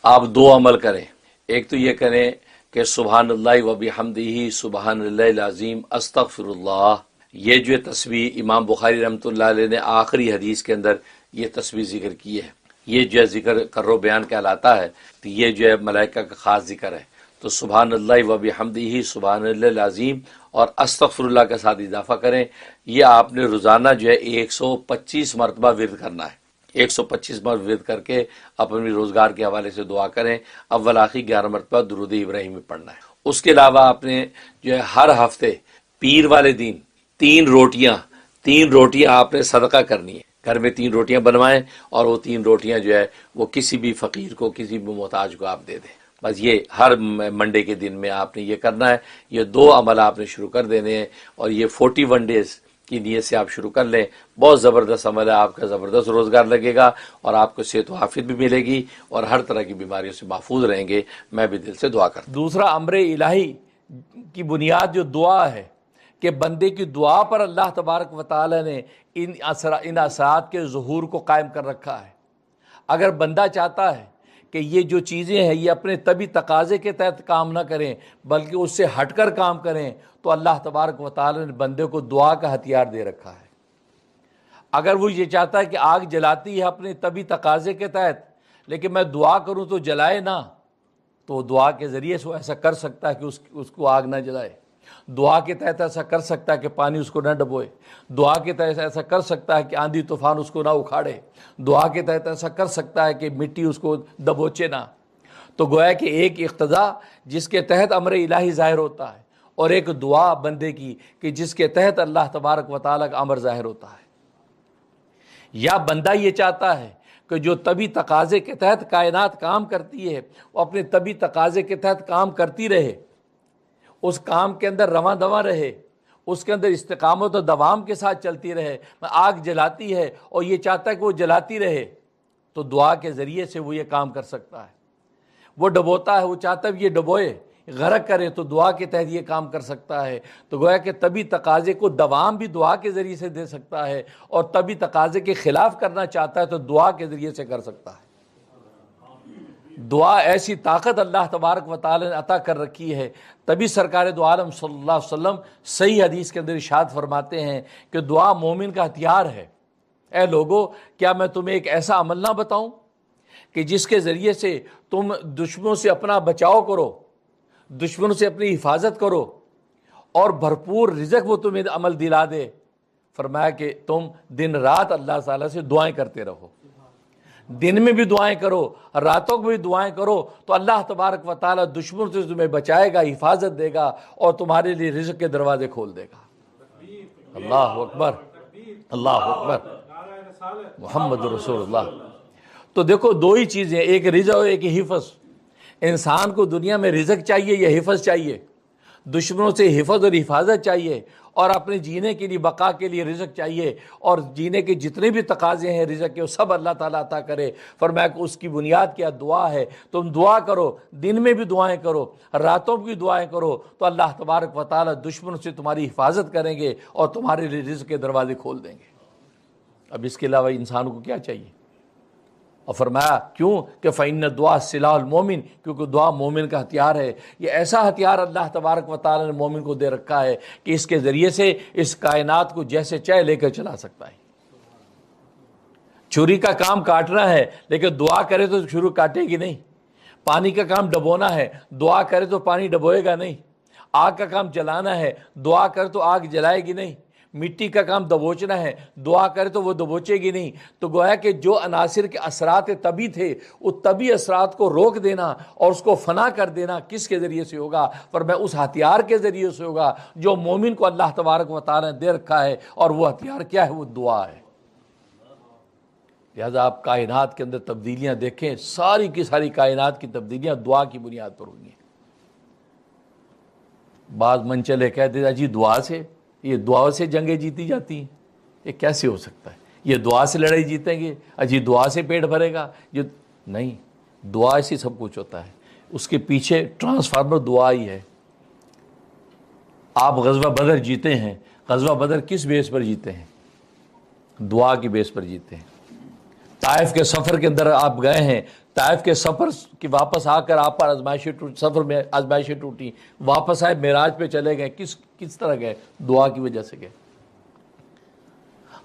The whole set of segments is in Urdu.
آپ دو عمل کریں. ایک تو یہ کریں کہ سبحان اللہ و بحمدہ سبحان اللہ العظیم استغفر اللہ. یہ جو تسبیح امام بخاری رحمۃ اللہ علیہ نے آخری حدیث کے اندر یہ تسبیح ذکر کی ہے. یہ جو ہے ذکر کرو بیان کہلاتا ہے. تو یہ جو ہے ملائکہ کا خاص ذکر ہے. تو سبحان اللہ و بحمدہ سبحان اللہ العظیم اور استغفر اللہ کے ساتھ اضافہ کریں. یہ آپ نے روزانہ جو ہے 125 مرتبہ ورد کرنا ہے. 125 مرتبہ ورد کر کے اپنی روزگار کے حوالے سے دعا کریں. اول آخر 11 مرتبہ درود ابراہیم میں پڑھنا ہے. اس کے علاوہ آپ نے جو ہے ہر ہفتے پیر والے دن 3 روٹیاں آپ نے صدقہ کرنی ہے. گھر میں 3 روٹیاں بنوائیں اور وہ 3 روٹیاں جو ہے وہ کسی بھی فقیر کو کسی بھی محتاج کو آپ دے دیں. بس یہ ہر منڈے کے دن میں آپ نے یہ کرنا ہے. یہ 2 عمل آپ نے شروع کر دینے ہیں اور یہ 41 ڈیز کی نیت سے آپ شروع کر لیں. بہت زبردست عمل ہے. آپ کا زبردست روزگار لگے گا اور آپ کو صحت و عافیت بھی ملے گی اور ہر طرح کی بیماریوں سے محفوظ رہیں گے. میں بھی دل سے دعا کرتا ہوں. دوسرا امر الہی کی بنیاد جو دعا ہے کہ بندے کی دعا پر اللہ تبارک و تعالی نے ان اثرات کے ظہور کو قائم کر رکھا ہے. اگر بندہ چاہتا ہے کہ یہ جو چیزیں ہیں یہ اپنے طبی تقاضے کے تحت کام نہ کریں بلکہ اس سے ہٹ کر کام کریں تو اللہ تبارک و تعالی نے بندے کو دعا کا ہتھیار دے رکھا ہے. اگر وہ یہ چاہتا ہے کہ آگ جلاتی ہے اپنے طبی تقاضے کے تحت لیکن میں دعا کروں تو جلائے نہ، تو دعا کے ذریعے سے وہ ایسا کر سکتا ہے کہ اس کو آگ نہ جلائے. دعا کے تحت ایسا کر سکتا ہے کہ پانی اس کو نہ ڈبوئے. دعا کے تحت ایسا کر سکتا ہے کہ آندھی طوفان اس کو نہ اکھاڑے. دعا کے تحت ایسا کر سکتا ہے کہ مٹی اس کو دبوچے نہ. تو گویا کہ ایک اقتضا جس کے تحت امر الہی ظاہر ہوتا ہے اور ایک دعا بندے کی کہ جس کے تحت اللہ تبارک و تعالیٰ کا امر ظاہر ہوتا ہے. یا بندہ یہ چاہتا ہے کہ جو طبی تقاضے کے تحت کائنات کام کرتی ہے وہ اپنے طبی تقاضے کے تحت کام کرتی رہے، اس کام کے اندر رواں دواں رہے، اس کے اندر استقامت و دوام کے ساتھ چلتی رہے. آگ جلاتی ہے اور یہ چاہتا ہے کہ وہ جلاتی رہے تو دعا کے ذریعے سے وہ یہ کام کر سکتا ہے. وہ ڈبوتا ہے، وہ چاہتا ہے یہ ڈبوئے غرق کرے تو دعا کے تحت یہ کام کر سکتا ہے. تو گویا کہ طبی تقاضے کو دوام بھی دعا کے ذریعے سے دے سکتا ہے اور طبی تقاضے کے خلاف کرنا چاہتا ہے تو دعا کے ذریعے سے کر سکتا ہے. دعا ایسی طاقت اللہ تبارک و تعالی نے عطا کر رکھی ہے. تبھی سرکار دو عالم صلی اللہ علیہ وسلم صحیح حدیث کے اندر ارشاد فرماتے ہیں کہ دعا مومن کا ہتھیار ہے. اے لوگو، کیا میں تمہیں ایک ایسا عمل نہ بتاؤں کہ جس کے ذریعے سے تم دشمنوں سے اپنا بچاؤ کرو، دشمنوں سے اپنی حفاظت کرو اور بھرپور رزق وہ تمہیں عمل دلا دے. فرمایا کہ تم دن رات اللہ تعالیٰ سے دعائیں کرتے رہو. دن میں بھی دعائیں کرو، راتوں کو بھی دعائیں کرو تو اللہ تبارک و تعالیٰ دشمنوں سے تمہیں بچائے گا، حفاظت دے گا اور تمہارے لیے رزق کے دروازے کھول دے گا. اللہ اکبر، اللہ اکبر، محمد رسول اللہ. تو دیکھو 2 ہی چیزیں، ایک رزق اور ایک حفظ. انسان کو دنیا میں رزق چاہیے یا حفظ چاہیے؟ دشمنوں سے حفظ اور حفاظت چاہیے اور اپنے جینے کے لیے بقا کے لیے رزق چاہیے اور جینے کے جتنے بھی تقاضے ہیں رزق کے وہ سب اللہ تعالیٰ عطا کرے. فرمایا کہ اس کی بنیاد کیا؟ دعا ہے. تم دعا کرو، دن میں بھی دعائیں کرو، راتوں بھی دعائیں کرو تو اللہ تبارک و تعالیٰ دشمنوں سے تمہاری حفاظت کریں گے اور تمہارے لیے رزق کے دروازے کھول دیں گے. اب اس کے علاوہ انسان کو کیا چاہیے؟ اور فرمایا کیوں کہ فإن الدعاء سلاح المومن، کیونکہ دعا مومن کا ہتھیار ہے. یہ ایسا ہتھیار اللہ تبارک و تعالی نے مومن کو دے رکھا ہے کہ اس کے ذریعے سے اس کائنات کو جیسے چاہے لے کر چلا سکتا ہے. چھری کا کام کاٹنا ہے لیکن دعا کرے تو چھری کاٹے گی نہیں. پانی کا کام ڈبونا ہے، دعا کرے تو پانی ڈبوئے گا نہیں. آگ کا کام جلانا ہے، دعا کرے تو آگ جلائے گی نہیں. مٹی کا کام دبوچنا ہے، دعا کرے تو وہ دبوچے گی نہیں. تو گویا کہ جو عناصر کے اثرات طبی تھے وہ طبی اثرات کو روک دینا اور اس کو فنا کر دینا کس کے ذریعے سے ہوگا؟ پر میں اس ہتھیار کے ذریعے سے ہوگا جو مومن کو اللہ تبارک و تعالی نے دے رکھا ہے. اور وہ ہتھیار کیا ہے؟ وہ دعا ہے. لہذا آپ کائنات کے اندر تبدیلیاں دیکھیں، ساری کی ساری کائنات کی تبدیلیاں دعا کی بنیاد پر ہوئی ہیں. بعض منچلے کہتے ہیں جی دعا سے، یہ دعا سے جنگیں جیتی جاتی ہیں. یہ کیسے ہو سکتا ہے؟ یہ دعا سے لڑائی جیتیں گے، اجی دعا سے پیٹ بھرے گا؟ یہ نہیں، دعا سے سب کچھ ہوتا ہے. اس کے پیچھے ٹرانسفارمر دعا ہی ہے. آپ غزوہ بدر جیتے ہیں، غزوہ بدر کس بیس پر جیتے ہیں؟ دعا کی بیس پر جیتے ہیں. طائف کے سفر کے اندر آپ گئے ہیں، طائف کے سفر کی واپس آ کر آپ پر سفر میں آزمائشیں ٹوٹی، واپس آئے معراج پہ چلے گئے، کس طرح گئے؟ دعا کی وجہ سے گئے۔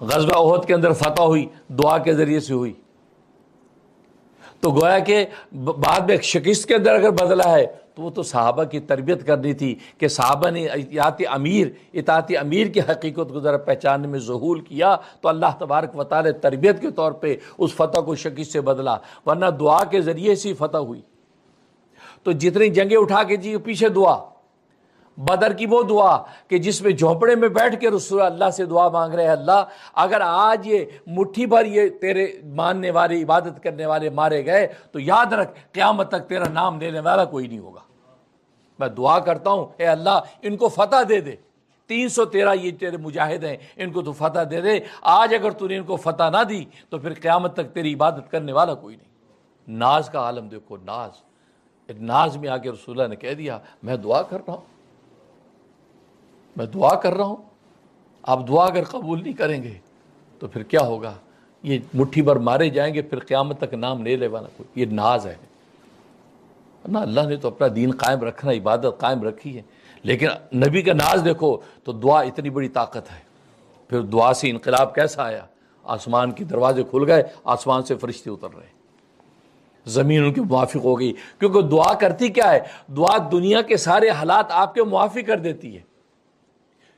غزوہ احد کے اندر فتح ہوئی، دعا کے ذریعے سے ہوئی۔ تو گویا کہ بعد میں ایک شکست کے اندر اگر بدلا ہے تو وہ تو صحابہ کی تربیت کرنی تھی کہ صحابہ نے اطاعت امیر کی حقیقت کو ذرا پہچاننے میں ظہور کیا تو اللہ تبارک و تعالی تربیت کے طور پہ اس فتح کو شکست سے بدلا، ورنہ دعا کے ذریعے سے فتح ہوئی۔ تو جتنی جنگیں اٹھا کے جی پیچھے دعا، بدر کی وہ دعا کہ جس میں جھونپڑے میں بیٹھ کے رسول اللہ سے دعا مانگ رہے ہیں، اللہ اگر آج یہ مٹھی بھر یہ تیرے ماننے والے عبادت کرنے والے مارے گئے تو یاد رکھ قیامت تک تیرا نام لینے والا کوئی نہیں ہوگا۔ میں دعا کرتا ہوں اے اللہ ان کو فتح دے دے، 313 یہ تیرے مجاہد ہیں، ان کو تو فتح دے دے۔ آج اگر تو نے ان کو فتح نہ دی تو پھر قیامت تک تیری عبادت کرنے والا کوئی نہیں۔ ناز کا عالم دیکھو، ناز میں آ کے رسول اللہ نے کہہ دیا میں دعا کر رہا ہوں، میں دعا کر رہا ہوں، آپ دعا اگر قبول نہیں کریں گے تو پھر کیا ہوگا؟ یہ مٹھی بھر مارے جائیں گے، پھر قیامت تک نام نہیں لے والا کوئی۔ یہ ناز ہے نا، اللہ نے تو اپنا دین قائم رکھنا، عبادت قائم رکھی ہے، لیکن نبی کا ناز دیکھو تو دعا اتنی بڑی طاقت ہے۔ پھر دعا سے انقلاب کیسا آیا؟ آسمان کے دروازے کھل گئے، آسمان سے فرشتے اتر رہے، زمین ان کے موافق ہو گئی، کیونکہ دعا کرتی کیا ہے؟ دعا دنیا کے سارے حالات آپ کے موافق کر دیتی ہے۔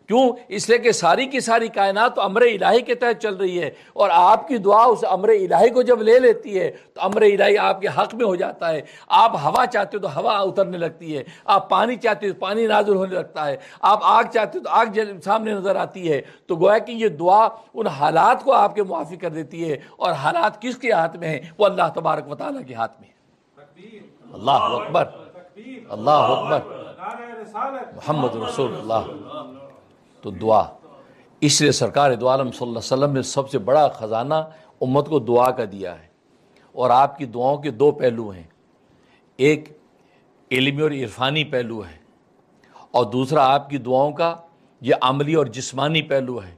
کیوں؟ اس لیے کہ ساری کی ساری کائنات تو امر الہی کے تحت چل رہی ہے، اور آپ کی دعا اس امر الہی کو جب لے لیتی ہے تو امر الہی آپ کے حق میں ہو جاتا ہے۔ آپ ہوا چاہتے ہو تو ہوا اترنے لگتی ہے، آپ پانی چاہتے ہو تو پانی نازل ہونے لگتا ہے، آپ آگ چاہتے ہو تو آگ سامنے نظر آتی ہے۔ تو گویا کہ یہ دعا ان حالات کو آپ کے موافق کر دیتی ہے، اور حالات کس کے ہاتھ میں ہیں؟ وہ اللہ تبارک و تعالیٰ کے ہاتھ میں ہے۔ اللہ اکبر، اللہ اکبر، محمد رسول اللہ۔ تو دعا، اس لیے سرکار دو عالم صلی اللہ علیہ وسلم نے سب سے بڑا خزانہ امت کو دعا کا دیا ہے، اور آپ کی دعاؤں کے دو پہلو ہیں، ایک علمی اور عرفانی پہلو ہے، اور دوسرا آپ کی دعاؤں کا یہ عملی اور جسمانی پہلو ہے۔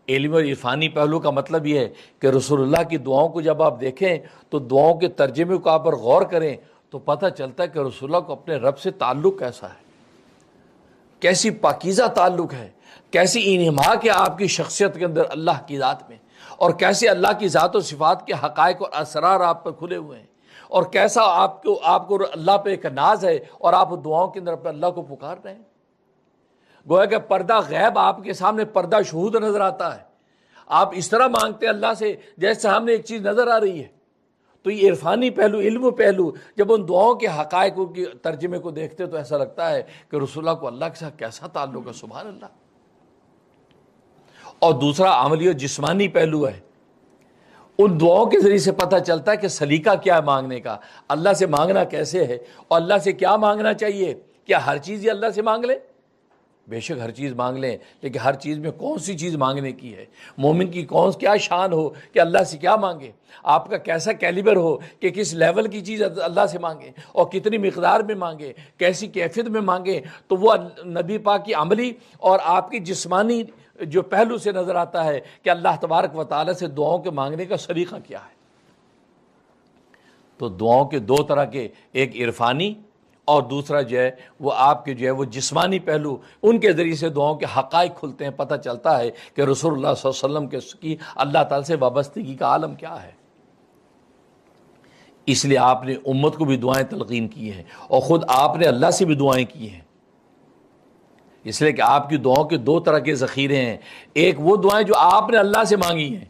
علمی اور عرفانی پہلو کا مطلب یہ ہے کہ رسول اللہ کی دعاؤں کو جب آپ دیکھیں تو دعاؤں کے ترجمے کو آپ پر غور کریں تو پتہ چلتا ہے کہ رسول اللہ کو اپنے رب سے تعلق کیسا ہے، کیسی پاکیزہ تعلق ہے، کیسی انہماک ہے آپ کی شخصیت کے اندر اللہ کی ذات میں، اور کیسے اللہ کی ذات و صفات کے حقائق اور اسرار آپ پر کھلے ہوئے ہیں، اور کیسا آپ کو اللہ پہ ایک ناز ہے، اور آپ دعاؤں کے اندر اپنے اللہ کو پکار رہے ہیں۔ گویا کہ پردہ غیب آپ کے سامنے پردہ شہود نظر آتا ہے، آپ اس طرح مانگتے ہیں اللہ سے جیسے سامنے ایک چیز نظر آ رہی ہے۔ تو یہ عرفانی پہلو، علم پہلو، جب ان دعاؤں کے حقائق کی ترجمے کو دیکھتے تو ایسا لگتا ہے کہ رسول اللہ کو اللہ کے ساتھ کیسا تعلق ہے، سبحان اللہ۔ اور دوسرا عملی اور جسمانی پہلو ہے، ان دعاؤں کے ذریعے سے پتہ چلتا ہے کہ سلیقہ کیا ہے مانگنے کا، اللہ سے مانگنا کیسے ہے، اور اللہ سے کیا مانگنا چاہیے۔ کیا ہر چیز یہ اللہ سے مانگ لیں؟ بے شک ہر چیز مانگ لیں، لیکن ہر چیز میں کون سی چیز مانگنے کی ہے؟ مومن کی کیا شان ہو کہ اللہ سے کیا مانگے، آپ کا کیسا کیلیبر ہو کہ کس لیول کی چیز اللہ سے مانگے، اور کتنی مقدار میں مانگے، کیسی کیفیت میں مانگے۔ تو وہ نبی پاک کی عملی اور آپ کی جسمانی جو پہلو سے نظر آتا ہے کہ اللہ تبارک و تعالیٰ سے دعاؤں کے مانگنے کا سلیقہ کیا ہے۔ تو دعاؤں کے دو طرح کے، ایک عرفانی اور دوسرا جو ہے وہ آپ کے جو ہے وہ جسمانی پہلو، ان کے ذریعے سے دعاؤں کے حقائق کھلتے ہیں، پتہ چلتا ہے کہ رسول اللہ صلی اللہ علیہ وسلم کی اللہ تعالیٰ سے وابستگی کا عالم کیا ہے۔ اس لیے آپ نے امت کو بھی دعائیں تلقین کی ہیں، اور خود آپ نے اللہ سے بھی دعائیں کی ہیں، اس لیے کہ آپ کی دعاؤں کے دو طرح کے ذخیرے ہیں۔ ایک وہ دعائیں جو آپ نے اللہ سے مانگی ہیں،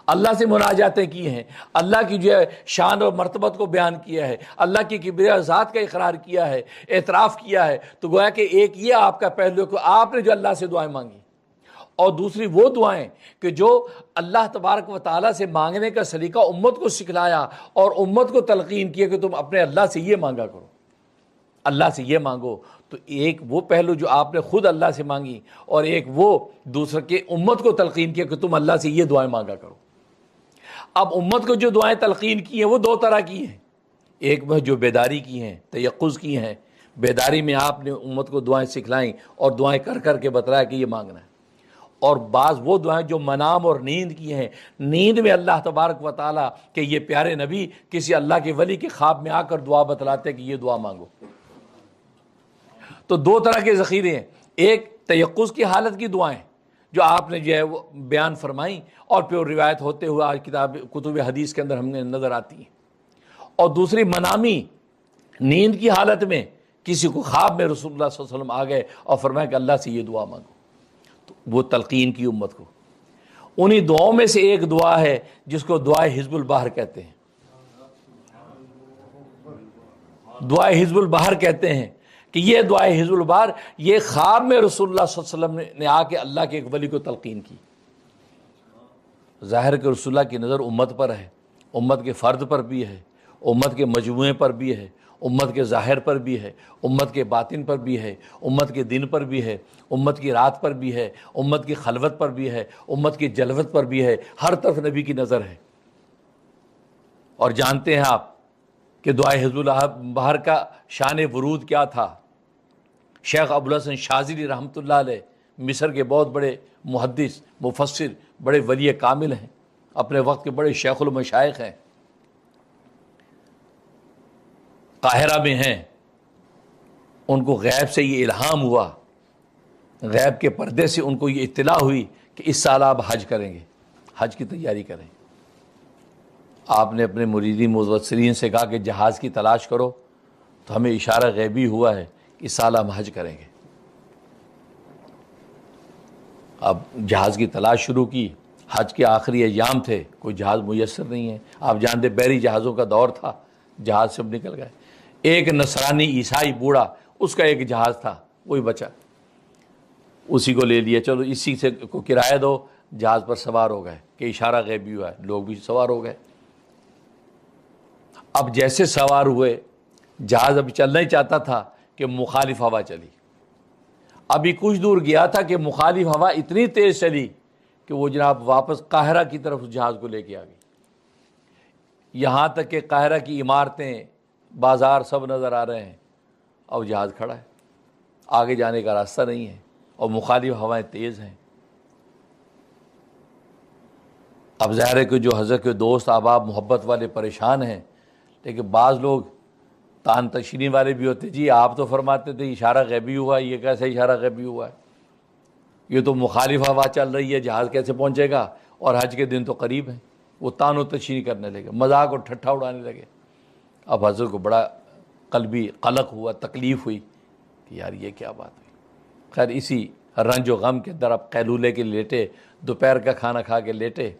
اللہ سے مناجاتیں کی ہیں، اللہ کی جو ہے شان اور مرتبت کو بیان کیا ہے، اللہ کی کبریاء ذات کا اقرار کیا ہے، اعتراف کیا ہے۔ تو گویا کہ ایک یہ آپ کا پہلو کہ آپ نے جو اللہ سے دعائیں مانگی، اور دوسری وہ دعائیں کہ جو اللہ تبارک و تعالیٰ سے مانگنے کا سلیقہ امت کو سکھلایا اور امت کو تلقین کیا کہ تم اپنے اللہ سے یہ مانگا کرو، اللہ سے یہ مانگو۔ تو ایک وہ پہلو جو آپ نے خود اللہ سے مانگی، اور ایک وہ دوسرے کے امت کو تلقین کیا کہ تم اللہ سے یہ دعائیں مانگا کرو۔ اب امت کو جو دعائیں تلقین کی ہیں وہ دو طرح کی ہیں، ایک وہ جو بیداری کی ہیں، تیقظ کی ہیں، بیداری میں آپ نے امت کو دعائیں سکھلائیں اور دعائیں کر کر کے بتلایا کہ یہ مانگنا ہے، اور بعض وہ دعائیں جو منام اور نیند کی ہیں، نیند میں اللہ تبارک و تعالیٰ کہ یہ پیارے نبی کسی اللہ کے ولی کے خواب میں آ کر دعا بتلاتے کہ یہ دعا مانگو۔ تو دو طرح کے ذخیرے ہیں، ایک تیقظ کی حالت کی دعائیں جو آپ نے جو ہے وہ بیان فرمائیں اور پھر روایت ہوتے ہوئے آج کتب حدیث کے اندر ہم نے نظر آتی ہیں، اور دوسری منامی نیند کی حالت میں کسی کو خواب میں رسول اللہ صلی اللہ علیہ وسلم آ گئے اور فرمایا کہ اللہ سے یہ دعا مانگو، تو وہ تلقین کی امت کو۔ انہی دعاؤں میں سے ایک دعا ہے جس کو دعائے حزب البحر کہتے ہیں، دعائے حزب البحر کہتے ہیں کہ یہ دعائے حزب البحر یہ خواب میں رسول اللہ صلی اللہ علیہ وسلم نے آ کے اللہ کے ایک ولی کو تلقین کی۔ ظاہر کہ رسول اللہ کی نظر امت پر ہے، امت کے فرد پر بھی ہے، امت کے مجموعے پر بھی ہے، امت کے ظاہر پر بھی ہے، امت کے باطن پر بھی ہے، امت کے دن پر بھی ہے، امت کی رات پر بھی ہے، امت کی خلوت پر بھی ہے، امت کی جلوت پر بھی ہے، ہر طرف نبی کی نظر ہے۔ اور جانتے ہیں آپ کہ دعائے حزب البحر کا شان ورود کیا تھا؟ شیخ ابوالحسن شاذلی رحمۃ اللہ علیہ مصر کے بہت بڑے محدث، مفسر، بڑے ولی کامل ہیں، اپنے وقت کے بڑے شیخ المشائخ ہیں، قاہرہ میں ہیں۔ ان کو غیب سے یہ الہام ہوا، غیب کے پردے سے ان کو یہ اطلاع ہوئی کہ اس سال آپ حج کریں گے، حج کی تیاری کریں۔ آپ نے اپنے مریدین متوسلین سے کہا کہ جہاز کی تلاش کرو، تو ہمیں اشارہ غیبی ہوا ہے کہ اس سال ہم حج کریں گے۔ اب جہاز کی تلاش شروع کی، حج کے آخری ایام تھے، کوئی جہاز میسر نہیں ہے، آپ جانتے بحری جہازوں کا دور تھا، جہاز سے نکل گئے۔ ایک نصرانی عیسائی بوڑھا، اس کا ایک جہاز تھا، وہی بچا، اسی کو لے لیا، چلو اسی سے کو کرایہ دو، جہاز پر سوار ہو گئے کہ اشارہ غیبی ہوا ہے، لوگ بھی سوار ہو گئے۔ اب جیسے سوار ہوئے، جہاز ابھی چلنا ہی چاہتا تھا کہ مخالف ہوا چلی۔ ابھی کچھ دور گیا تھا کہ مخالف ہوا اتنی تیز چلی کہ وہ جناب واپس قاہرہ کی طرف اس جہاز کو لے کے آ گئی، یہاں تک کہ قاہرہ کی عمارتیں، بازار سب نظر آ رہے ہیں، اب جہاز کھڑا ہے، آگے جانے کا راستہ نہیں ہے اور مخالف ہوائیں تیز ہیں۔ اب ظاہر ہے کہ جو حضرت کے دوست احباب محبت والے پریشان ہیں، لیکن بعض لوگ تان تشنی والے بھی ہوتے، جی آپ تو فرماتے تھے اشارہ غیبی ہوا، یہ کیسے اشارہ غیبی ہوا ہے، یہ تو مخالف ہوا چل رہی ہے، جہاز کیسے پہنچے گا، اور حج کے دن تو قریب ہیں۔ وہ تان و تشنی کرنے لگے، مذاق اور ٹھٹھا اڑانے لگے۔ اب حضرت کو بڑا قلبی قلق ہوا، تکلیف ہوئی کہ یار یہ کیا بات ہوئی۔ خیر اسی رنج و غم کے اندر اب قیلولے کے لیٹے، دوپہر کا کھانا کھا کے لیٹے،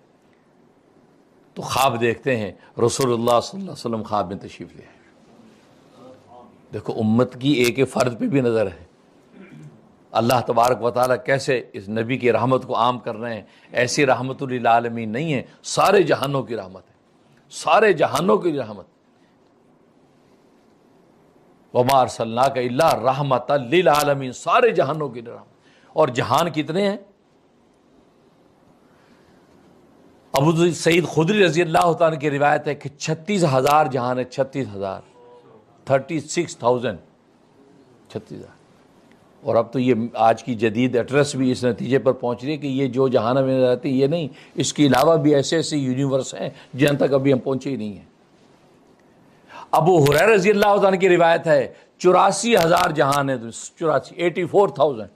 تو خواب دیکھتے ہیں رسول اللہ صلی اللہ علیہ وسلم خواب میں تشریف لے آئے۔ دیکھو امت کی ایک ایک فرد پہ بھی نظر ہے، اللہ تبارک و تعالیٰ کیسے اس نبی کی رحمت کو عام کر رہے ہیں۔ ایسی رحمت للعالمین نہیں ہے، سارے جہانوں کی رحمت ہے، سارے جہانوں کی رحمت۔ وما ارسلناک الا رحمۃ للعالمین، سارے جہانوں کی رحمت۔ اور جہان کتنے ہیں؟ ابو سعید خدری رضی اللہ تعالیٰ کی روایت ہے کہ 36,000 جہان ہے، 36,000، 36,000، 36,000۔ اور اب تو یہ آج کی جدید ایڈریس بھی اس نتیجے پر پہنچ رہی ہے کہ یہ جو جہان میں رہتی ہے یہ نہیں، اس کے علاوہ بھی ایسے ایسے یونیورس ہیں جہاں تک ابھی ہم پہنچے ہی نہیں ہیں۔ ابو ہریرہ رضی اللہ عنہ کی روایت ہے 84,000 جہان ہے، 84,000۔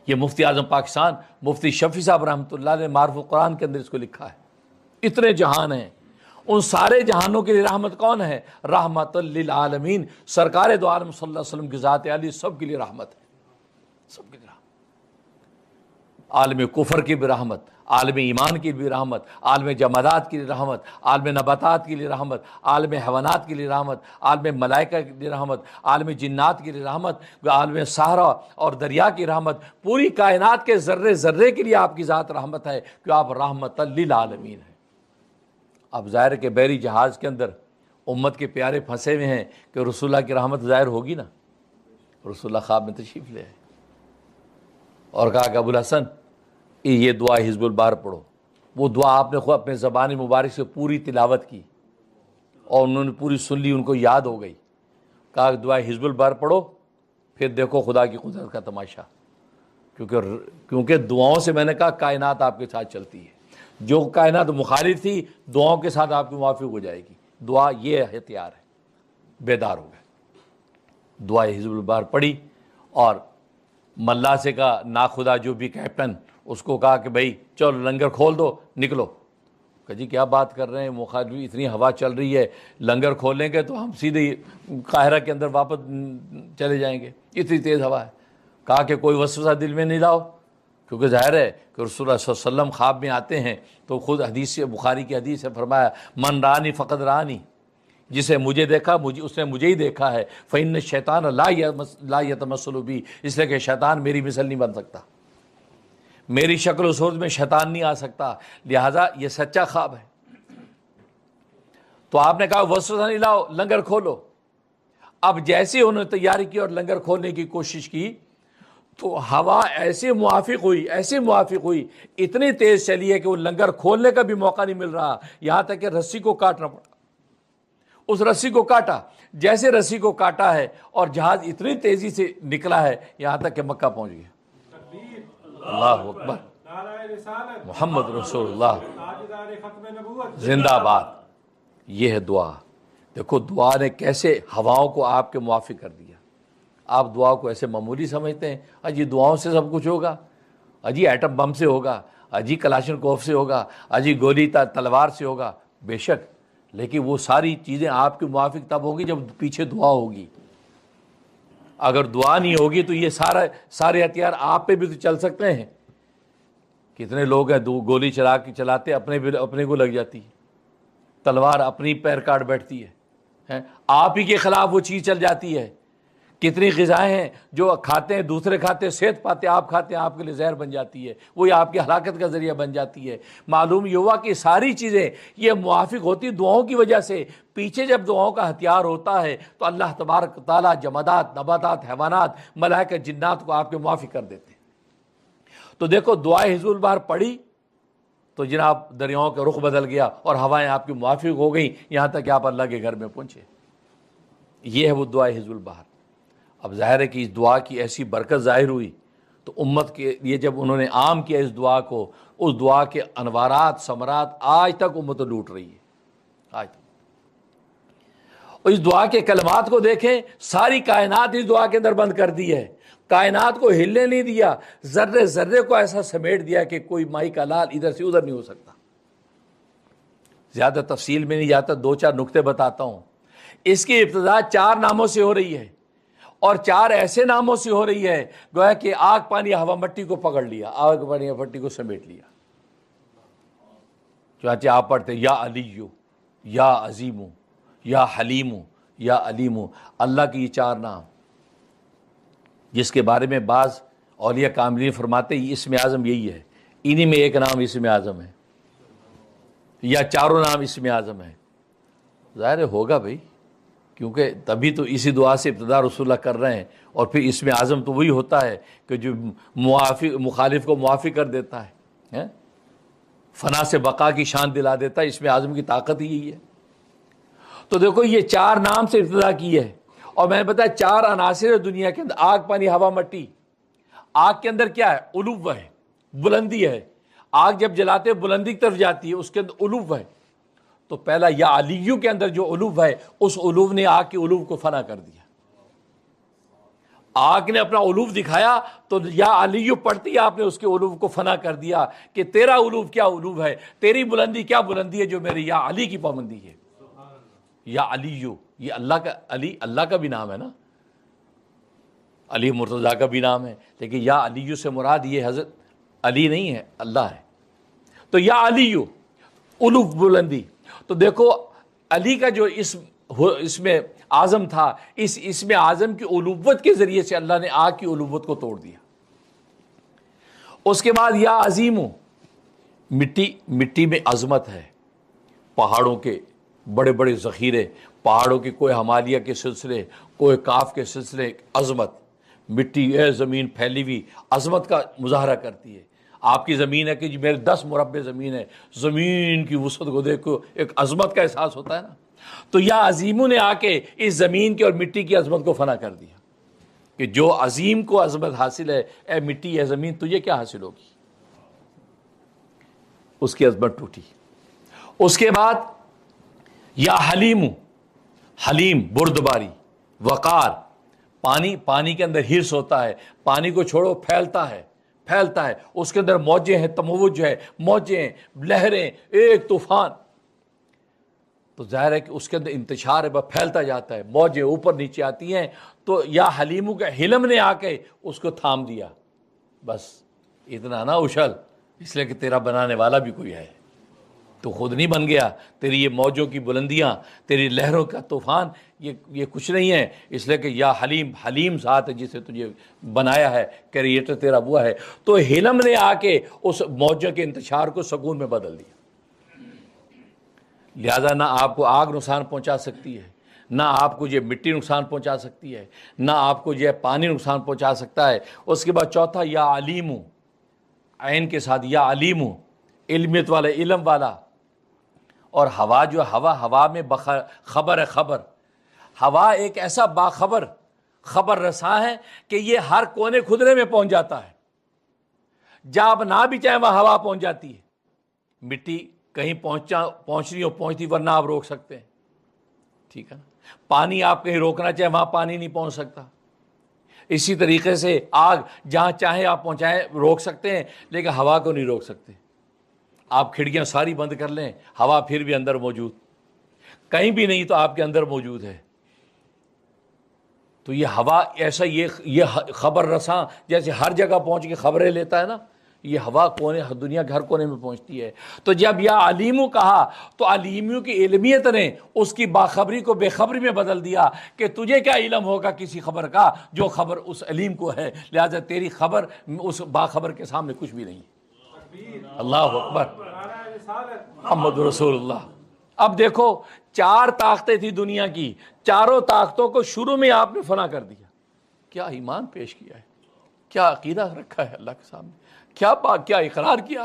یہ مفتی اعظم پاکستان مفتی شفیع صاحب رحمۃ اللہ علیہ معرف القرآن کے اندر اس کو لکھا ہے۔ اتنے جہان ہیں، ان سارے جہانوں کے لیے رحمت کون ہے؟ رحمت للعالمین، سرکار دو عالم صلی اللہ علیہ وسلم کی ذات عالی سب کے لیے رحمت ہے، سب کے لیے رحمت۔ عالم کفر کی بھی رحمت، عالم ایمان کی بھی رحمت، عالم جمادات کے لیے رحمت، عالم نباتات کے لیے رحمت، عالم حیوانات کے لیے رحمت، عالم ملائکہ کے لیے رحمت، عالم جنات کے لیے رحمت، عالم صحرا اور دریا کی رحمت، پوری کائنات کے ذرے ذرے کے لیے آپ کی ذات رحمت ہے کہ آپ رحمت للعالمین ہیں۔ اب ظاہر کہ بحری جہاز کے اندر امت کے پیارے پھنسے ہوئے ہیں کہ رسول اللہ کی رحمت ظاہر ہوگی نا۔ رسول اللہ خواب میں تشریف لے آئے اور کہا کہ ابوالحسن یہ دعا حزب البحر پڑھو۔ وہ دعا آپ نے خود اپنے زبان مبارک سے پوری تلاوت کی اور انہوں نے پوری سن لی، ان کو یاد ہو گئی۔ کہا کہ دعا حزب البحر پڑھو، پھر دیکھو خدا کی قدرت کا تماشا۔ کیونکہ دعاؤں سے میں نے کہا کائنات آپ کے ساتھ چلتی ہے، جو کائنات مخالف تھی دعاؤں کے ساتھ آپ کی موافق ہو جائے گی۔ دعا یہ ہتھیار ہے، بیدار ہو گئے، دعا حزب البار پڑھی اور ملا سے کہا ناخدا جو بھی کیپٹن، اس کو کہا کہ بھائی چلو لنگر کھول دو، نکلو۔ کہ جی کیا بات کر رہے ہیں، مخالف اتنی ہوا چل رہی ہے، لنگر کھولیں گے تو ہم سیدھے قاہرہ کے اندر واپس چلے جائیں گے، اتنی تیز ہوا ہے۔ کہا کہ کوئی وسوسہ دل میں نہیں لاؤ، کیونکہ ظاہر ہے کہ رسول اللہ صلی اللہ علیہ وسلم خواب میں آتے ہیں تو خود حدیث بخاری کی حدیث ہے، فرمایا من رانی فقد رانی، جسے مجھے دیکھا اس نے مجھے ہی دیکھا ہے، فإن الشیطان لا یتمثل بی، اس لیے کہ شیطان میری مثل نہیں بن سکتا، میری شکل و صورت میں شیطان نہیں آ سکتا، لہٰذا یہ سچا خواب ہے۔ تو آپ نے کہا وسوسہ نہیں لاؤ، لنگر کھولو۔ اب جیسے انہوں نے تیاری کی اور لنگر کھولنے کی کوشش کی تو ہوا ایسے موافق ہوئی، اتنی تیز چلی ہے کہ وہ لنگر کھولنے کا بھی موقع نہیں مل رہا، یہاں تک کہ رسی کو کاٹنا پڑا۔ اس رسی کو کاٹا، جیسے رسی کو کاٹا ہے اور جہاز اتنی تیزی سے نکلا ہے یہاں تک کہ مکہ پہنچ گیا۔ اللہ اکبر، محمد رسول اللہ زندہ باد۔ یہ ہے دعا۔ دیکھو دعا نے کیسے ہواؤں کو آپ کے موافق کر دیا۔ آپ دعا کو ایسے معمولی سمجھتے ہیں، اجی دعاؤں سے سب کچھ ہوگا، اجی ایٹم بم سے ہوگا، اجی کلاشن کوف سے ہوگا، اجی گولی تلوار سے ہوگا۔ بے شک، لیکن وہ ساری چیزیں آپ کے موافق تب ہوگی جب پیچھے دعا ہوگی۔ اگر دعا نہیں ہوگی تو یہ سارے ہتھیار آپ پہ بھی تو چل سکتے ہیں۔ کتنے لوگ ہیں گولی چلاتے اپنے کو لگ جاتی ہے، تلوار اپنی پیر کاٹ بیٹھتی ہے، آپ ہی کے خلاف وہ چیز چل جاتی ہے۔ کتنی غذائیں ہیں جو کھاتے ہیں دوسرے کھاتے ہیں، صحت پاتے آپ کھاتے ہیں، آپ کے لیے زہر بن جاتی ہے، وہی آپ کی ہلاکت کا ذریعہ بن جاتی ہے۔ معلوم یہ ہوا کہ ساری چیزیں یہ موافق ہوتی دعاؤں کی وجہ سے۔ پیچھے جب دعاؤں کا ہتھیار ہوتا ہے تو اللہ تبارک تعالیٰ جمادات، نباتات، حیوانات، ملائکہ، جنات کو آپ کے موافق کر دیتے ہیں۔ تو دیکھو دعائے حزب البحر پڑھی تو جناب دریاؤں کا رخ بدل گیا اور ہوائیں آپ کی موافق ہو گئیں، یہاں تک کہ آپ اللہ کے گھر میں پہنچے۔ یہ ہے وہ دعائے حزب البحر۔ اب ظاہر ہے کہ اس دعا کی ایسی برکت ظاہر ہوئی تو امت کے لیے جب انہوں نے عام کیا اس دعا کو، اس دعا کے انوارات ثمرات آج تک امت لوٹ رہی ہے، آج تک۔ اور اس دعا کے کلمات کو دیکھیں، ساری کائنات اس دعا کے اندر بند کر دی ہے، کائنات کو ہلنے نہیں دیا، ذرے ذرے کو ایسا سمیٹ دیا کہ کوئی مائی کا لال ادھر سے ادھر نہیں ہو سکتا۔ زیادہ تفصیل میں نہیں جاتا، دو چار نقطے بتاتا ہوں۔ اس کی ابتدا 4 ناموں سے ہو رہی ہے، اور 4 ایسے ناموں سے ہو رہی ہے گویا کہ آگ پانی ہوا مٹی کو پکڑ لیا، آگ پانی ہوا مٹی کو سمیٹ لیا۔ چنانچہ آپ پڑھتے یا علیو، یا عظیمو، یا حلیمو، یا علیمو، اللہ کی یہ 4 نام جس کے بارے میں بعض اولیاء کاملین فرماتے ہیں اسم اعظم یہی ہے، انہی میں ایک نام اسم اعظم ہے، یا 4 نام اسم اعظم ہے۔ ظاہر ہوگا بھائی، کیونکہ تبھی تو اسی دعا سے ابتدا رسول اللہ کر رہے ہیں، اور پھر اسم اعظم تو وہی ہوتا ہے کہ جو مخالف کو موافق کر دیتا ہے، فنا سے بقا کی شان دلا دیتا ہے۔ اسم اعظم کی طاقت ہی یہی ہے۔ تو دیکھو یہ 4 نام سے ابتدا کی ہے، اور میں نے بتایا 4 عناصر ہے دنیا کے اندر، آگ پانی ہوا مٹی۔ آگ کے اندر کیا ہے؟ علو ہے، بلندی ہے۔ آگ جب جلاتے بلندی کی طرف جاتی ہے، اس کے اندر علو ہے۔ تو پہلا یا علیو کے اندر جو علو ہے، اس علو نے آگ کے علو کو فنا کر دیا۔ آگ نے اپنا علو دکھایا تو یا علیو پڑھتی آپ نے اس کے علو کو فنا کر دیا کہ تیرا علو کیا علو ہے، تیری بلندی کیا بلندی ہے جو میرے یا علی کی پابندی ہے۔ یا علیو، یہ اللہ کا، علی اللہ کا بھی نام ہے نا، علی مرتضیٰ کا بھی نام ہے، لیکن یا علیو سے مراد یہ حضرت علی نہیں ہے، اللہ ہے۔ تو یا علیو، علو بلندی۔ تو دیکھو علی کا جو اسم اعظم تھا، اس اسم اعظم کی علوت کے ذریعے سے اللہ نے آگ کی علوت کو توڑ دیا۔ اس کے بعد یا عظیمو، مٹی میں عظمت ہے، پہاڑوں کے بڑے بڑے ذخیرے، پہاڑوں کے کوئی ہمالیہ کے سلسلے، کوئی کاف کے سلسلے، عظمت، مٹی ہے، زمین پھیلی ہوئی عظمت کا مظاہرہ کرتی ہے۔ آپ کی زمین ہے کہ جی میرے 10 مربع زمین ہے، زمین کی وسعت کو دیکھو، ایک عظمت کا احساس ہوتا ہے نا۔ تو یا عظیموں نے آ کے اس زمین کی اور مٹی کی عظمت کو فنا کر دیا۔ کہ جو عظیم کو عظمت حاصل ہے، اے مٹی اے زمین تجھے کیا حاصل ہوگی؟ اس کی عظمت ٹوٹی۔ اس کے بعد یا حلیم، حلیم بردباری، وقار، پانی کے اندر ہرس ہوتا ہے، پانی کو چھوڑو پھیلتا ہے، اس کے اندر موجیں ہیں، تموج ہے، موجیں، لہریں، ایک طوفان، تو ظاہر ہے کہ اس کے اندر انتشار ہے، بس پھیلتا جاتا ہے، موجیں اوپر نیچے آتی ہیں، تو یا حلیموں کے حلم نے آ کے اس کو تھام دیا، بس اتنا نہ اچھل، اس لیے کہ تیرا بنانے والا بھی کوئی ہے، تو خود نہیں بن گیا، تیری یہ موجوں کی بلندیاں، تیری لہروں کا طوفان، یہ کچھ نہیں ہے، اس لیے کہ یا حلیم ذات ہے جسے تجھے بنایا ہے، کریٹر تیرا وہ ہے، تو حلم نے آ کے اس موجوں کے انتشار کو سکون میں بدل دیا۔ لہذا نہ آپ کو آگ نقصان پہنچا سکتی ہے، نہ آپ کو یہ مٹی نقصان پہنچا سکتی ہے، نہ آپ کو یہ پانی نقصان پہنچا سکتا ہے۔ اس کے بعد چوتھا یا علیم، عین کے ساتھ یا علیم، علمیت والا، علم والا۔ اور ہوا جو ہوا میں خبر ہے، ہوا ایک ایسا خبر رساں ہے کہ یہ ہر کونے خدرے میں پہنچ جاتا ہے، جہاں آپ نہ بھی چاہیں وہاں ہوا پہنچ جاتی ہے۔ مٹی کہیں پہنچتی ورنہ آپ روک سکتے ہیں، ٹھیک ہے نا۔ پانی آپ کہیں روکنا چاہیں وہاں پانی نہیں پہنچ سکتا۔ اسی طریقے سے آگ جہاں چاہیں آپ پہنچائیں، روک سکتے ہیں، لیکن ہوا کو نہیں روک سکتے۔ آپ کھڑکیاں ساری بند کر لیں، ہوا پھر بھی اندر موجود، کہیں بھی نہیں تو آپ کے اندر موجود ہے۔ تو یہ ہوا ایسا، یہ خبر رساں جیسے ہر جگہ پہنچ کے خبریں لیتا ہے نا، یہ ہوا دنیا کے ہر کونے میں پہنچتی ہے۔ تو جب یا علیمو کہا تو علیمیوں کی علمیت نے اس کی باخبری کو بے خبری میں بدل دیا کہ تجھے کیا علم ہوگا کسی خبر کا جو خبر اس علیم کو ہے، لہذا تیری خبر اس باخبر کے سامنے کچھ بھی نہیں۔ اللہ اکبر، محمد رسول اللہ۔ اب دیکھو، 4 طاقتیں تھی دنیا کی، چاروں طاقتوں کو شروع میں آپ نے فنا کر دیا۔ کیا ایمان پیش کیا ہے، کیا عقیدہ رکھا ہے اللہ کے سامنے، کیا اقرار کیا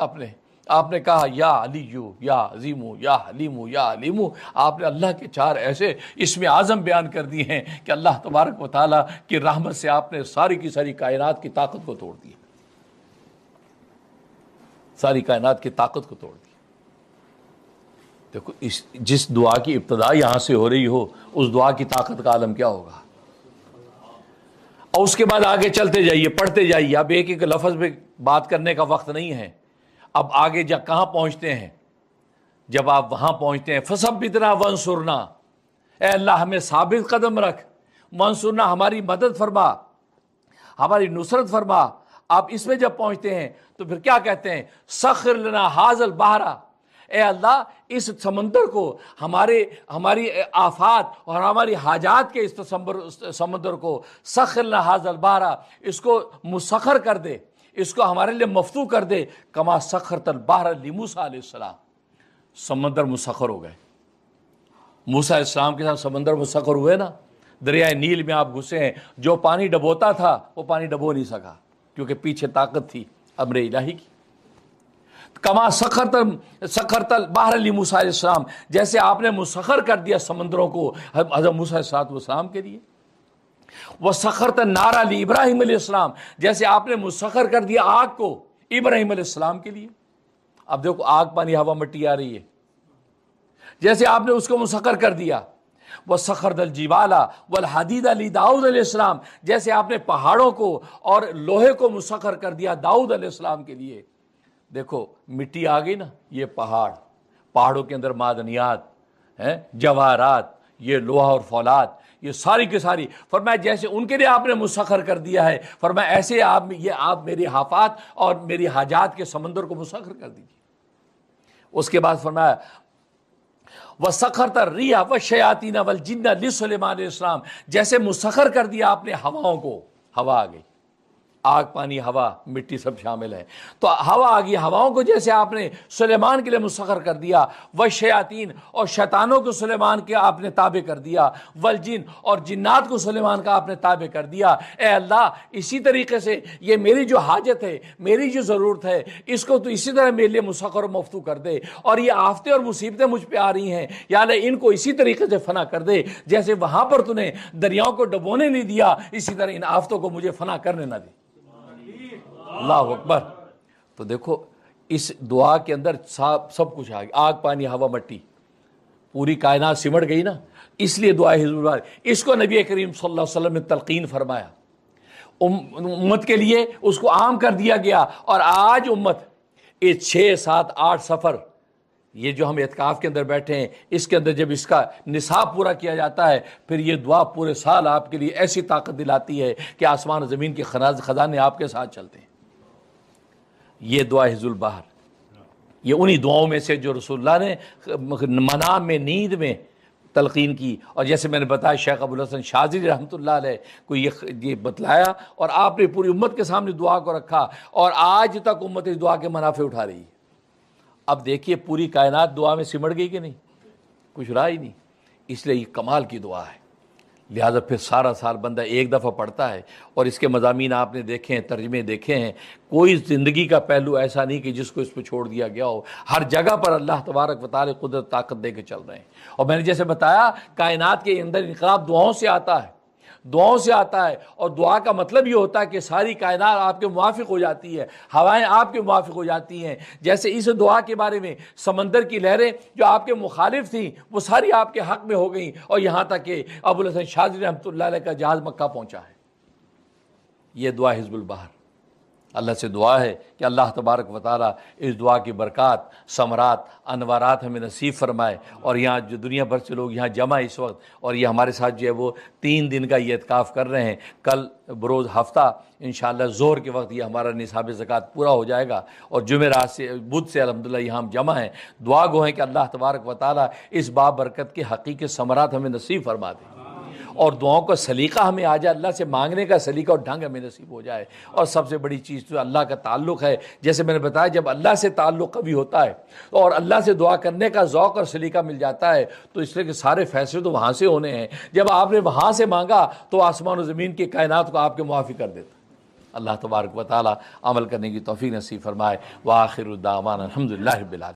آپ نے کہا یا علیو، یا عظیمو، یا حلیمو، یا علیمو۔ آپ نے اللہ کے 4 ایسے اسم اعظم بیان کر دیے ہیں کہ اللہ تبارک و تعالیٰ کی رحمت سے آپ نے ساری کی ساری کائنات کی طاقت کو توڑ دیا، ساری کائنات کی طاقت کو توڑ دیا۔ دیکھو جس دعا کی ابتدا یہاں سے ہو رہی ہو، اس دعا کی طاقت کا عالم کیا ہوگا۔ اور اس کے بعد آگے چلتے جائیے، پڑھتے جائیے، اب ایک ایک لفظ پہ بات کرنے کا وقت نہیں ہے۔ اب آگے جب کہاں پہنچتے ہیں، جب آپ وہاں پہنچتے ہیں فثبتنا وانصرنا، اے اللہ ہمیں ثابت قدم رکھ، وانصرنا ہماری مدد فرما، ہماری نصرت فرما۔ آپ اس میں جب پہنچتے ہیں تو پھر کیا کہتے ہیں، سخر لنا ھذا البحر، اے اللہ اس سمندر کو، ہماری آفات اور ہماری حاجات کے اس سمندر کو، سخر لنا ھذا البحر، اس کو مسخر کر دے، اس کو ہمارے لیے مفتوح کر دے، کما سخرت البحر لموسیٰ علیہ السلام۔ سمندر مسخر ہو گئے، موسیٰ علیہ السلام کے ساتھ سمندر مسخر ہوئے نا۔ دریائے نیل میں آپ گھسے ہیں، جو پانی ڈبوتا تھا وہ پانی ڈبو نہیں سکا، کیونکہ پیچھے طاقت تھی امر الہی کی۔ کما سخرت البحر لموسیٰ علیہ السلام، جیسے آپ نے مسخر کر دیا سمندروں کو حضرت موسیٰ علیہ السلام کے لیے۔ وسخرت النار لابراہیم علیہ السلام، جیسے آپ نے مسخر کر دیا آگ کو ابراہیم علیہ السلام کے لیے۔ اب دیکھو آگ، پانی، ہوا، مٹی آ رہی ہے، جیسے آپ نے اس کو مسخر کر دیا۔ وسخرت الجبال والحدید لداؤد علیہ السلام، جیسے آپ نے پہاڑوں کو اور لوہے کو مسخر کر دیا داؤد علیہ السلام کے لیے۔ دیکھو مٹی آ گئی نا، یہ پہاڑوں کے اندر معدنیات ہیں، جواہرات، یہ لوہا اور فولاد، یہ ساری کی ساری، فرمایا جیسے ان کے لیے آپ نے مسخر کر دیا ہے، فرمایا ایسے آپ میری حافات اور میری حاجات کے سمندر کو مسخر کر دیجیے۔ اس کے بعد فرمایا وَسَخَّرَ الرِّيحَ وَالشَّيَاطِينَ وَالْجِنَّ لِسُلَيْمَانَ علیہ السلام، جیسے مسخر کر دیا آپ نے ہواؤں کو، ہوا آ گئی، آگ پانی ہوا مٹی سب شامل ہے. تو ہوا آ گئی, ہواؤں کو جیسے آپ نے سلیمان کے لیے مسخر کر دیا, والشیاطین اور شیطانوں کو سلیمان کے آپ نے تابع کر دیا, والجن اور جنات کو سلیمان کا آپ نے تابع کر دیا. اے اللہ اسی طریقے سے یہ میری جو حاجت ہے, میری جو ضرورت ہے, اس کو تو اسی طرح میرے لیے مسخر و مفتو کر دے, اور یہ آفتیں اور مصیبتیں مجھ پہ آ رہی ہیں یا اللہ ان کو اسی طریقے سے فنا کر دے جیسے وہاں پر تو نے دریاؤں کو ڈبونے نہیں دیا, اسی طرح ان آفتوں کو مجھے فنا کرنے نہ دی. اللہ اکبر. تو دیکھو اس دعا کے اندر سب کچھ آ گیا, آگ پانی ہوا مٹی, پوری کائنات سمٹ گئی نا. اس لیے دعا حزب البار, اس کو نبی کریم صلی اللہ علیہ وسلم نے تلقین فرمایا, امت کے لیے اس کو عام کر دیا گیا. اور آج امت یہ 6 7 8 سفر یہ جو ہم اعتکاف کے اندر بیٹھے ہیں, اس کے اندر جب اس کا نصاب پورا کیا جاتا ہے, پھر یہ دعا پورے سال آپ کے لیے ایسی طاقت دلاتی ہے کہ آسمان و زمین کے خزانے آپ کے ساتھ چلتے ہیں. یہ دعا حزب البحر, یہ انہی دعاؤں میں سے جو رسول اللہ نے منام میں, نیند میں تلقین کی. اور جیسے میں نے بتایا شیخ ابوالحسن شاذلی رحمۃ اللہ علیہ کو یہ بتلایا, اور آپ نے پوری امت کے سامنے دعا کو رکھا, اور آج تک امت اس دعا کے منافع اٹھا رہی ہے. اب دیکھیے پوری کائنات دعا میں سمٹ گئی کہ نہیں, کچھ رہا ہی نہیں. اس لیے یہ کمال کی دعا ہے. لہٰذا پھر سارا سال بندہ ایک دفعہ پڑھتا ہے, اور اس کے مضامین آپ نے دیکھے ہیں, ترجمے دیکھے ہیں. کوئی زندگی کا پہلو ایسا نہیں کہ جس کو اس پہ چھوڑ دیا گیا ہو. ہر جگہ پر اللہ تبارک و تعالی قدرت طاقت دے کے چل رہے ہیں. اور میں نے جیسے بتایا کائنات کے اندر انقلاب دعاؤں سے آتا ہے, دعاؤں سے آتا ہے. اور دعا کا مطلب یہ ہوتا ہے کہ ساری کائنات آپ کے موافق ہو جاتی ہے, ہوائیں آپ کے موافق ہو جاتی ہیں. جیسے اس دعا کے بارے میں سمندر کی لہریں جو آپ کے مخالف تھیں وہ ساری آپ کے حق میں ہو گئیں, اور یہاں تک کہ ابوالحسن شاذلی رحمۃ اللہ علیہ کا جہاز مکہ پہنچا ہے. یہ دعا حزب البحر. اللہ سے دعا ہے کہ اللہ تبارک و تعالیٰ اس دعا کی برکات, ثمرات, انوارات ہمیں نصیب فرمائے. اور یہاں جو دنیا بھر سے لوگ یہاں جمع اس وقت, اور یہ ہمارے ساتھ جو ہے وہ 3 دن کا یہ اعتکاف کر رہے ہیں. کل بروز ہفتہ انشاءاللہ ظہر کے وقت یہ ہمارا نصاب زکوٰۃ پورا ہو جائے گا, اور جمعرات سے بدھ سے الحمدللہ یہاں ہم جمع ہیں. دعا گو ہیں کہ اللہ تبارک و تعالیٰ اس بابرکت کے حقیقی ثمرات ہمیں نصیب فرما دے, اور دعاؤں کا سلیقہ ہمیں آ جائے, اللہ سے مانگنے کا سلیقہ اور ڈھنگ ہمیں نصیب ہو جائے. اور سب سے بڑی چیز تو اللہ کا تعلق ہے. جیسے میں نے بتایا جب اللہ سے تعلق کبھی ہوتا ہے اور اللہ سے دعا کرنے کا ذوق اور سلیقہ مل جاتا ہے, تو اس لیے کہ سارے فیصلے تو وہاں سے ہونے ہیں. جب آپ نے وہاں سے مانگا تو آسمان و زمین کی کائنات کو آپ کے موافق کر دیتا. اللہ تبارک و تعالی عمل کرنے کی توفیق نصیب فرمائے. وآخر الدعوانا الحمدللہ رب العالمین.